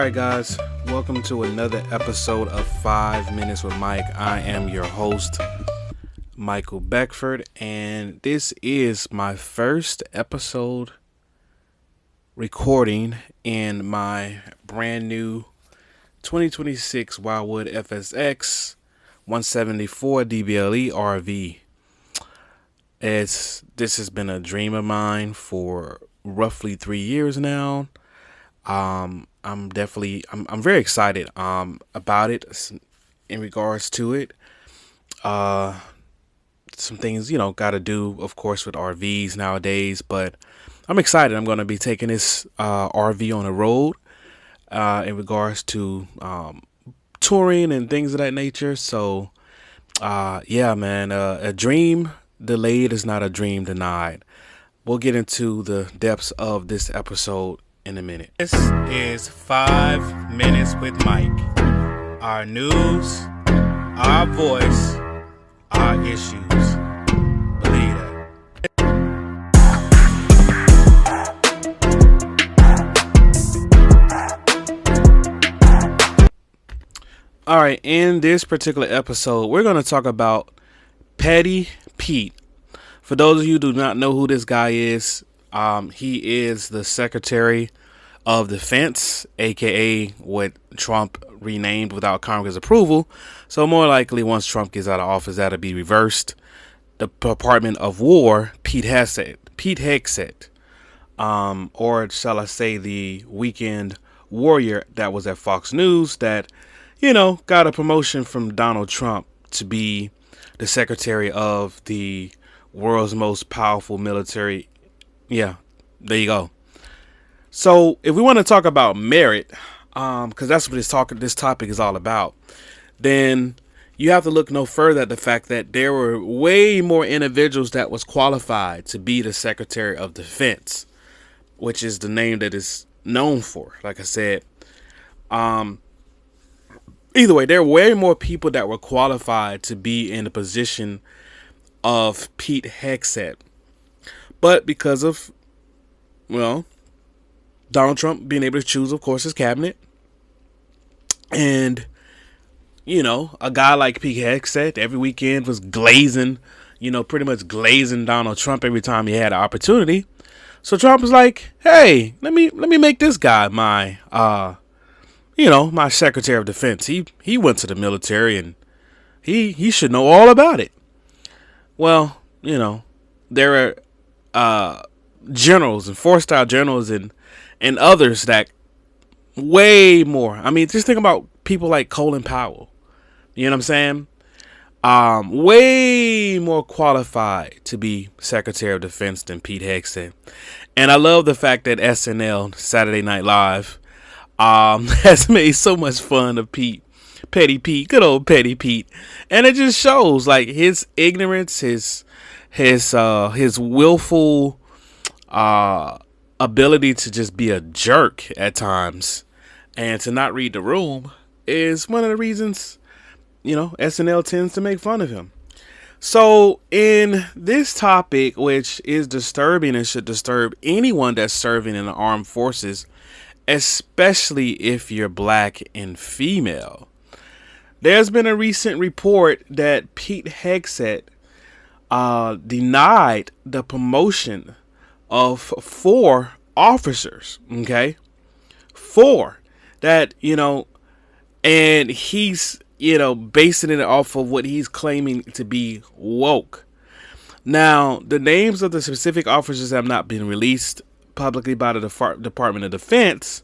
Alright guys, welcome to another episode of 5 Minutes with Mike. I am your host, Michael Beckford, and this is my first episode recording in my brand new 2026 Wildwood FSX 174 DBLE RV. This has been a dream of mine for roughly 3 years now. I'm very excited about it in regards to it. Some things, got to do, of course, with RVs nowadays, but I'm excited. I'm going to be taking this RV on the road in regards to touring and things of that nature. So, yeah, man, a dream delayed is not a dream denied. We'll get into the depths of this episode in a minute. This is 5 Minutes with Mike. Our news, our voice, our issues. Believe that. All right, in this particular episode, we're going to talk about Petty Pete. For those of you who do not know who this guy is, he is the Secretary of Defense, aka what Trump renamed without Congress approval. So more likely, once Trump gets out of office, that'll be reversed. The Department of War, Pete Hegseth, or shall I say, the weekend warrior that was at Fox News that, got a promotion from Donald Trump to be the Secretary of the world's most powerful military. Yeah, there you go. So if we want to talk about merit, because that's what this topic is all about, then you have to look no further at the fact that there were way more individuals that was qualified to be the Secretary of Defense, which is the name that is known for. Like I said, either way, there were way more people that were qualified to be in the position of Pete Hegseth. But because of, Donald Trump being able to choose, of course, his cabinet, and, a guy like Pete Hegseth every weekend was glazing, pretty much glazing Donald Trump every time he had an opportunity. So Trump was like, hey, let me make this guy my, my Secretary of Defense. He went to the military and he should know all about it. Well, there are generals and four-star generals and others that way more. I mean, just think about people like Colin Powell. You know what I'm saying? Way more qualified to be Secretary of Defense than Pete Hegseth. And I love the fact that SNL, Saturday Night Live, has made so much fun of Petty Pete, good old Petty Pete. And it just shows like his ignorance, his willful ability to just be a jerk at times and to not read the room is one of the reasons, SNL tends to make fun of him. So in this topic, which is disturbing and should disturb anyone that's serving in the armed forces, especially if you're black and female, there's been a recent report that Pete Hegseth denied the promotion of 4 officers, okay? 4 that, and he's, basing it off of what he's claiming to be woke. Now, the names of the specific officers have not been released publicly by the Department of Defense,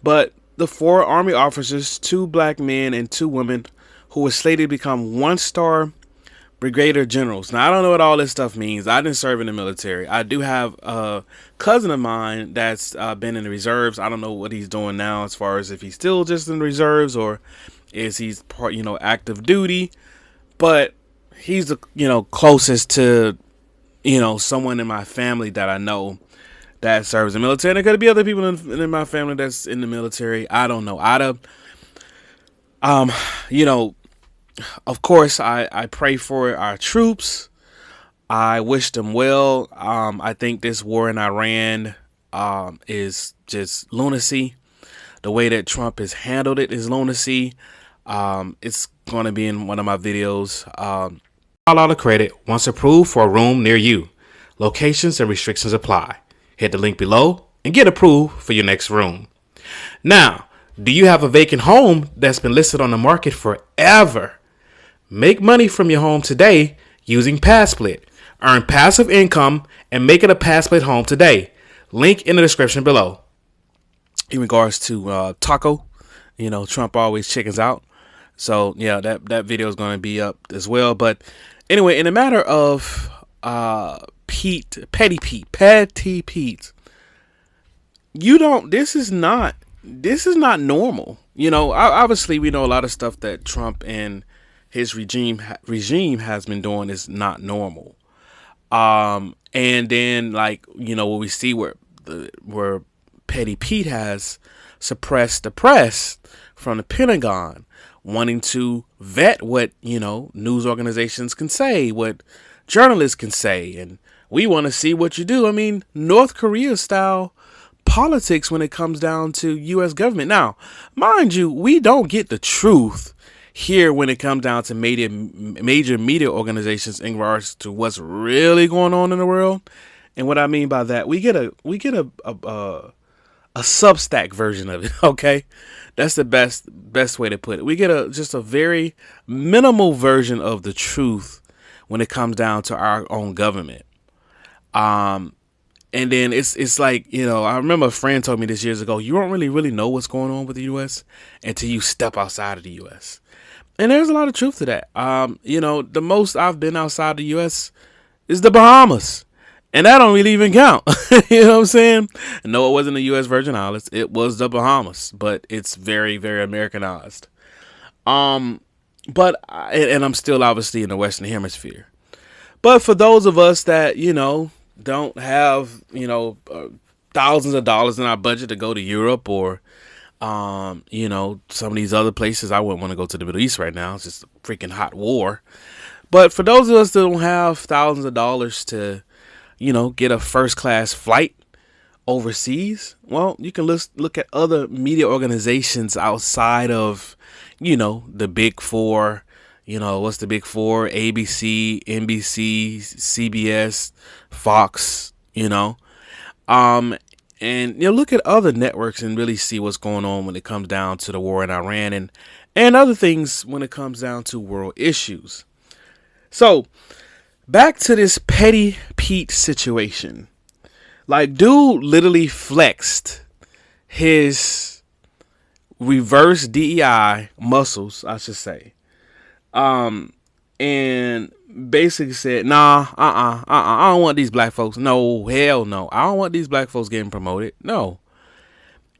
but the 4 Army officers, 2 black men and 2 women who were slated to become 1-star brigadier generals. Now, I don't know what all this stuff means. I didn't serve in the military. I do have a cousin of mine that's been in the reserves. I don't know what he's doing now as far as if he's still just in the reserves or is he's part, active duty. But he's the, closest to, someone in my family that I know that serves in the military. And there could be other people in my family that's in the military. I don't know. Of course, I pray for our troops. I wish them well. I think this war in Iran is just lunacy. the way that Trump has handled it, his lunacy. It's going to be in one of my videos. All out of credit once approved for a room near you. Locations and restrictions apply. Hit the link below and get approved for your next room. Now, do you have a vacant home that's been listed on the market forever? Make money from your home today using Padsplit. Earn passive income and make it a Padsplit home today. Link in the description below. In regards to Taco, Trump always chickens out. So yeah, that video is going to be up as well. But anyway, in the matter of Petty Pete, this is not normal. Obviously we know a lot of stuff that Trump and his regime has been doing is not normal. And then what we see where Petty Pete has suppressed the press from the Pentagon, wanting to vet what news organizations can say, what journalists can say, and we want to see what you do. I mean, North Korea style politics when it comes down to U.S. government. Now, mind you, we don't get the truth here when it comes down to major media organizations in regards to what's really going on in the world. And what I mean by that, we get a Substack version of it. Okay, that's the best way to put it. We get just a very minimal version of the truth when it comes down to our own government. And then it's like, I remember a friend told me this years ago, you don't really know what's going on with the U.S. until you step outside of the U.S. And there's a lot of truth to that. The most I've been outside the U.S. is the Bahamas. And that don't really even count. You know what I'm saying? No, it wasn't the U.S. Virgin Islands. It was the Bahamas. But it's very, very Americanized. But I'm still obviously in the Western Hemisphere. But for those of us that, don't have, thousands of dollars in our budget to go to Europe or, some of these other places, I wouldn't want to go to the Middle East right now. It's just a freaking hot war. But for those of us that don't have thousands of dollars to, get a first class flight overseas, well, you can look at other media organizations outside of, the big four. What's the big four? ABC, NBC, CBS, Fox, and look at other networks and really see what's going on when it comes down to the war in Iran and other things when it comes down to world issues. So back to this Petty Pete situation. Dude literally flexed his reverse DEI muscles, I should say. And basically said, nah, I don't want these black folks. No, hell no. I don't want these black folks getting promoted. No.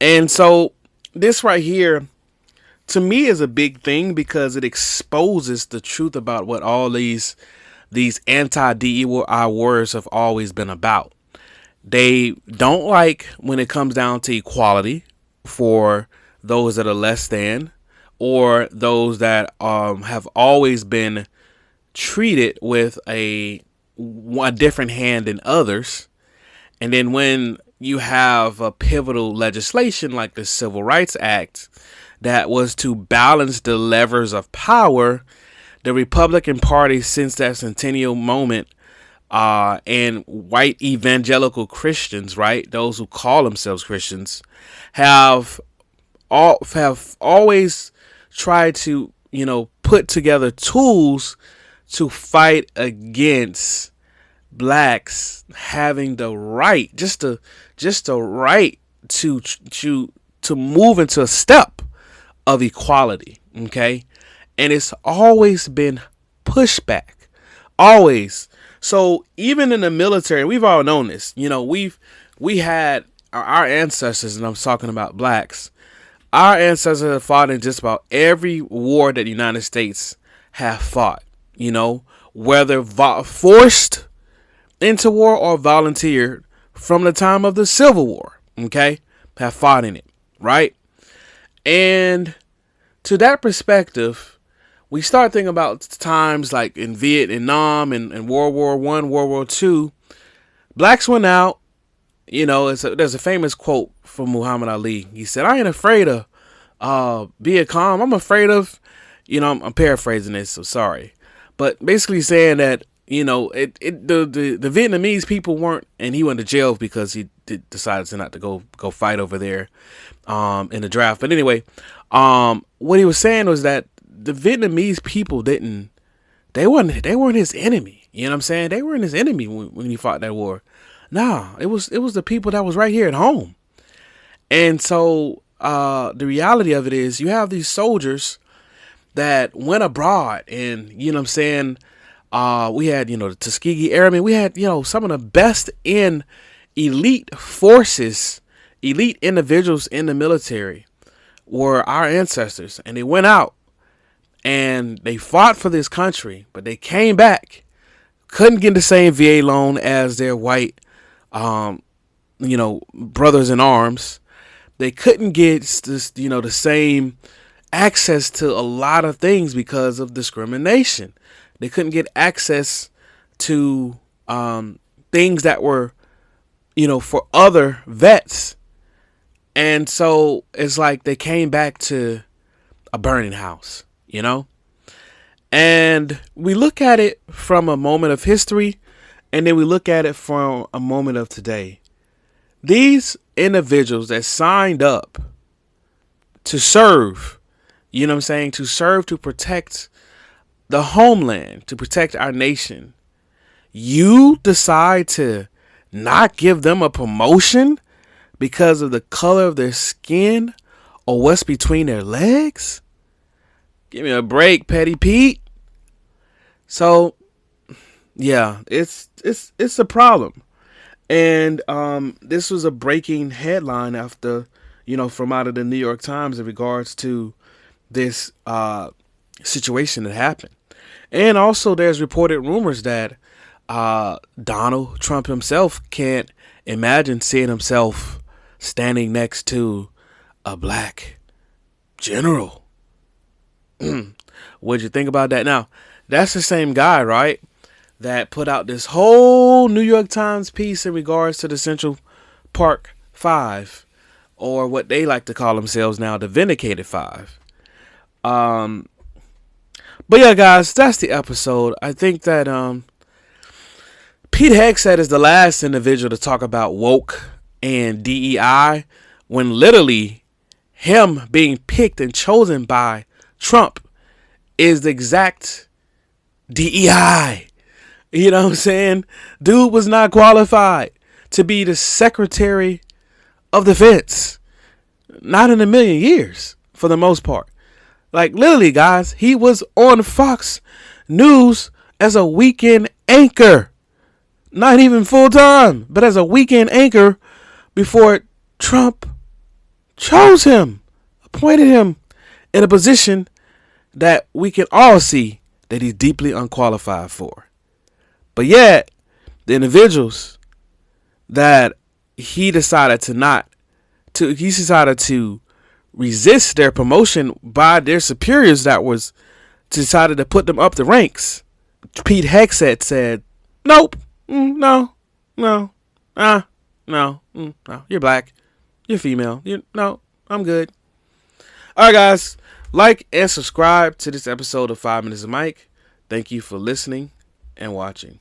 And so this right here, to me, is a big thing because it exposes the truth about what all these anti-DEI warriors have always been about. They don't like when it comes down to equality for those that are less than, or those that have always been treated with a different hand than others. And then when you have a pivotal legislation like the Civil Rights Act that was to balance the levers of power, the Republican Party since that centennial moment, and white evangelical Christians, right, those who call themselves Christians, have always tried to, put together tools to fight against blacks having the right, just the right to move into a step of equality. Okay. And it's always been pushback, always. So even in the military, we've all known this, we had our ancestors, and I'm talking about blacks. Our ancestors have fought in just about every war that the United States have fought, whether forced into war or volunteered from the time of the Civil War, okay, have fought in it, right? And to that perspective, we start thinking about times like in Vietnam and World War I, World War II, blacks went out. There's a famous quote from Muhammad Ali. He said, "I ain't afraid of being calm. I'm afraid of," I'm paraphrasing this, so sorry, but basically saying that the Vietnamese people weren't, and he went to jail because he decided to not to go fight over there in the draft. But anyway, what he was saying was that the Vietnamese people they weren't his enemy. You know what I'm saying? They weren't his enemy when he fought that war. Nah, it was the people that was right here at home. And so the reality of it is, you have these soldiers that went abroad, and we had the Tuskegee Airmen. We had some of the best in elite forces, elite individuals in the military were our ancestors, and they went out and they fought for this country, but they came back, couldn't get the same VA loan as their white brothers in arms. They couldn't get this, the same access to a lot of things because of discrimination. They couldn't get access to things that were, for other vets. And so it's like they came back to a burning house, And we look at it from a moment of history, and then we look at it from a moment of today. These individuals that signed up to serve, to serve to protect the homeland, to protect our nation, you decide to not give them a promotion because of the color of their skin or what's between their legs? Give me a break, Petty Pete. So, yeah, it's a problem. And this was a breaking headline after, from out of the New York Times in regards to this situation that happened. And also there's reported rumors that Donald Trump himself can't imagine seeing himself standing next to a black general. What'd you think about that? Now, that's the same guy, right, that put out this whole New York Times piece in regards to the Central Park Five, or what they like to call themselves now, the Vindicated Five. But yeah, guys, that's the episode. I think that Pete Hegseth is the last individual to talk about woke and DEI, when literally him being picked and chosen by Trump is the exact DEI. You know what I'm saying? Dude was not qualified to be the Secretary of Defense. Not in a million years, for the most part. Like, literally, guys, he was on Fox News as a weekend anchor. Not even full time, but as a weekend anchor before Trump chose him, appointed him in a position that we can all see that he's deeply unqualified for. But yet, the individuals that he decided to resist their promotion by their superiors that was decided to put them up the ranks. Pete Hegseth said, "Nope, no, you're black, you're female, no, I'm good." All right, guys, like and subscribe to this episode of 5 Minutes of Mike. Thank you for listening and watching.